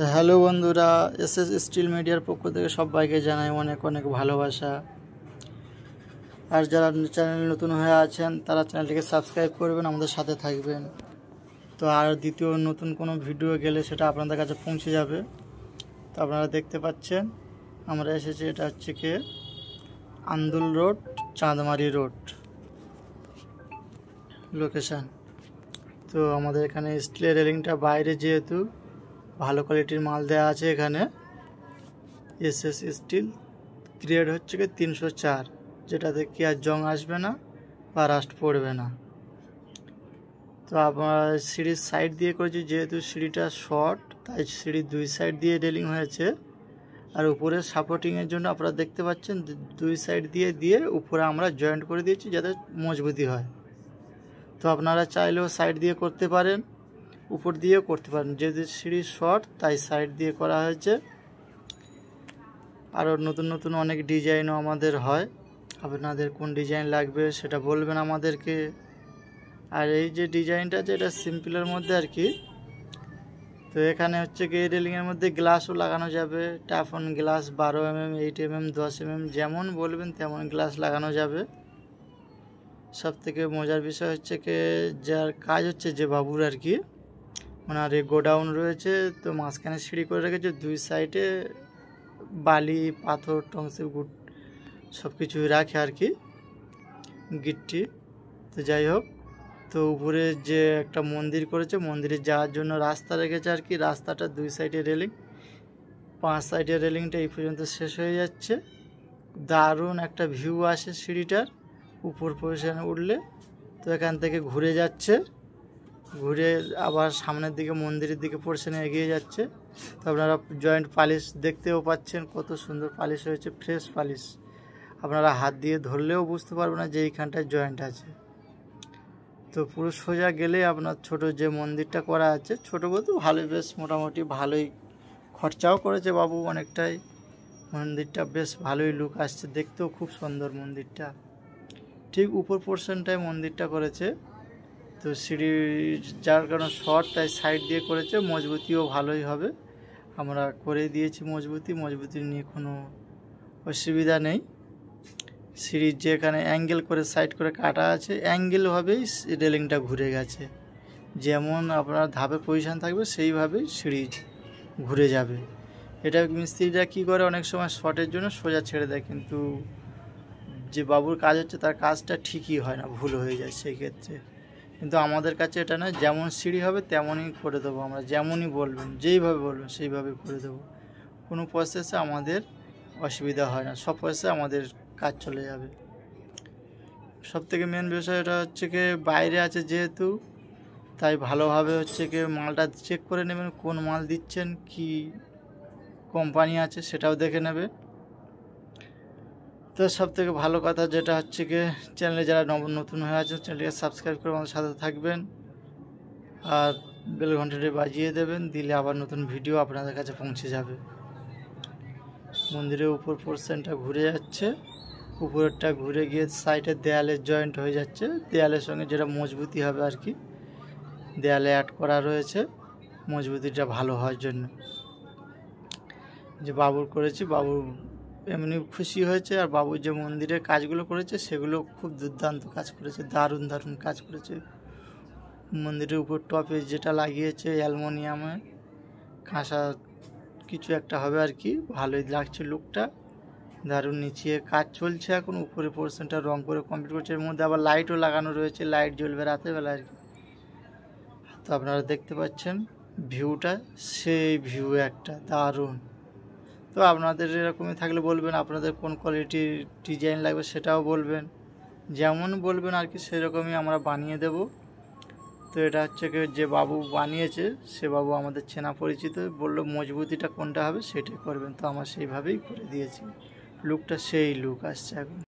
Hello বন্ধুরা, SS still মিডিয়ার পক্ষ থেকে সবাইকে জানাই অনেক অনেক ভালোবাসা। আর যারা চ্যানেল নতুন হয়ে আছেন তারা চ্যানেলটিকে সাবস্ক্রাইব করবেন, আমাদের সাথে থাকবেন। তো আর দ্বিতীয় নতুন কোনো ভিডিও গেলে সেটা আপনাদের কাছে পৌঁছে যাবে। তো আপনারা দেখতে পাচ্ছেন আমরা এসেছি, এটা হচ্ছে কি আন্দুল রোড, চাঁদমারি রোড লোকেশান। তো আমাদের এখানে স্টিলের রেলিংটা বাইরে, যেহেতু ভালো কোয়ালিটির মাল দেওয়া আছে এখানে। এসএস স্টিল গ্রেড হচ্ছে কি 304, যেটাতে কি আর জং আসবে না বা রাস্ট পড়বে না। তো আমরা সিঁড়ির সাইড দিয়ে করেছি, যেহেতু সিঁড়িটা শর্ট তাই সিঁড়ির দুই সাইড দিয়ে রেলিং হয়েছে। আর উপরে সাপোর্টিংয়ের জন্য আপনারা দেখতে পাচ্ছেন দুই সাইড দিয়ে উপরে আমরা জয়েন্ট করে দিয়েছি যাতে মজবুতি হয়। তো আপনারা চাইলেও সাইড দিয়ে করতে পারেন, উপর দিয়েও করতে পারেন। যেহেতু সিঁড়ি শর্ট তাই সাইড দিয়ে করা হয়েছে। আরও নতুন নতুন অনেক ডিজাইনও আমাদের হয়, আপনাদের কোন ডিজাইন লাগবে সেটা বলবেন আমাদেরকে। আর এই যে ডিজাইনটা আছে এটা সিম্পলের মধ্যে আর কি। তো এখানে হচ্ছে কি রেলিংয়ের মধ্যে গ্লাসও লাগানো যাবে, টাফন গ্লাস 12 mm, 8 mm, 10 mm, যেমন বলবেন তেমন গ্লাস লাগানো যাবে। সব থেকে মজার বিষয় হচ্ছে কি যার কাজ হচ্ছে যে বাবুর আর কি, ওনার গোডাউন রয়েছে। তো মাঝখানে সিঁড়ি করে রেখেছে, দুই সাইডে বালি পাথর টংসে গুট সব কিছুই রাখে আর কি, গিট্টি। তো যাই হোক, তো উপরে যে একটা মন্দির করেছে, মন্দিরে যাওয়ার জন্য রাস্তা রেখেছে আর কি। রাস্তাটা দুই সাইডে রেলিং, 5 সাইডের রেলিংটা এই পর্যন্ত শেষ হয়ে যাচ্ছে। দারুণ একটা ভিউ আসে সিঁড়িটার উপর পজিশনে উঠলে। তো এখান থেকে ঘুরে যাচ্ছে, ঘুরে আবার সামনের দিকে মন্দিরের দিকে পোর্শনে এগিয়ে যাচ্ছে। তো আপনারা জয়েন্ট পালিশ দেখতেও পাচ্ছেন, কত সুন্দর পালিশ হয়েছে, ফ্রেশ পালিশ। আপনারা হাত দিয়ে ধরলেও বুঝতে পারবেন না যে এইখানটায় জয়েন্ট আছে। তো পুরো সোজা গেলে আপনার ছোট যে মন্দিরটা করা আছে, ছোটো বলতে ভালোই, বেশ মোটামুটি ভালোই খরচাও করেছে বাবু অনেকটাই। মন্দিরটা বেশ ভালোই লুক আসছে, দেখতেও খুব সুন্দর মন্দিরটা। ঠিক উপর পোর্শনটায় মন্দিরটা করেছে। তো সিঁড়ি যার কারণে শর্ট তাই সাইড দিয়ে করেছে, মজবুতিও ভালোই হবে। আমরা করে দিয়েছি মজবুতি নিয়ে কোনো অসুবিধা নেই। সিঁড়ির যে এখানে অ্যাঙ্গেল করে সাইড করে কাটা আছে, অ্যাঙ্গেলভাবেই রেলিংটা ঘুরে গেছে। যেমন আপনার ধাপে পজিশান থাকবে সেইভাবেই সিঁড়ি ঘুরে যাবে। এটা মিস্ত্রিরা কী করে, অনেক সময় শর্টের জন্য সোজা ছেড়ে দেয়, কিন্তু যে বাবুর কাজ হচ্ছে তার কাজটা ঠিকই হয় না, ভুল হয়ে যায় সেই ক্ষেত্রে। কিন্তু আমাদের কাছে এটা নয়, যেমন সিঁড়ি হবে তেমনই করে দেবো আমরা, যেমনই বলবেন যেইভাবে বলবেন সেইভাবে করে দেবো। কোনো প্রসেসে আমাদের অসুবিধা হয় না, সব প্রসেসে আমাদের কাজ চলে যাবে। সবথেকে মেন বিষয়টা হচ্ছে কি বাইরে আছে যেহেতু, তাই ভালোভাবে হচ্ছে কি মালটা চেক করে নেবেন, কোন মাল দিচ্ছেন, কি কোম্পানি আছে সেটাও দেখে নেবে। তো সবথেকে ভালো কথা যেটা হচ্ছে কি, চ্যানেলে যারা নতুন হয়ে আছে চ্যানেলটিকে সাবস্ক্রাইব করে আমাদের সাথে থাকবেন, আর বেল ঘন্টাটি বাজিয়ে দেবেন, দিলে আবার নতুন ভিডিও আপনাদের কাছে পৌঁছে যাবে। মন্দিরের উপর পোর্শনটা ঘুরে যাচ্ছে, উপরেরটা ঘুরে গিয়ে সাইডের দেয়ালে জয়েন্ট হয়ে যাচ্ছে, দেয়ালের সঙ্গে যেটা মজবুতি হবে আর কি, দেয়ালে অ্যাড করা রয়েছে মজবুতিটা ভালো হওয়ার জন্য। যে বাবুর করেছি, বাবু এমনি খুশি হয়েছে। আর বাবুর যে মন্দিরের কাজগুলো করেছে সেগুলো খুব দুর্দান্ত কাজ করেছে, দারুণ দারুণ কাজ করেছে। মন্দিরের উপর টপে যেটা লাগিয়েছে অ্যালুমিনিয়ামে কাঁসা কিছু একটা হবে আর কি, ভালোই লাগছে লুকটা, দারুণ। নিচে কাজ চলছে এখন, উপরে পোর্শনটা রং করে কমপ্লিট করছে। এর মধ্যে আবার লাইটও লাগানো রয়েছে, লাইট জ্বলবে রাতের বেলা আর কি। তো আপনারা দেখতে পাচ্ছেন ভিউটা, সেই ভিউ একটা দারুণ। তো আপনাদের এরকমই থাকলে বলবেন, আপনাদের কোন কোয়ালিটির ডিজাইন লাগবে সেটাও বলবেন, যেমন বলবেন আর কি সেরকমই আমরা বানিয়ে দেব। তো এটা হচ্ছে কি যে বাবু বানিয়েছে সে বাবু আমাদের চেনা পরিচিত, বললো মজবুতিটা কোনটা হবে সেটাই করবেন। তো আমরা সেইভাবেই করে দিয়েছি, লুকটা সেই লুক আসছে এখন।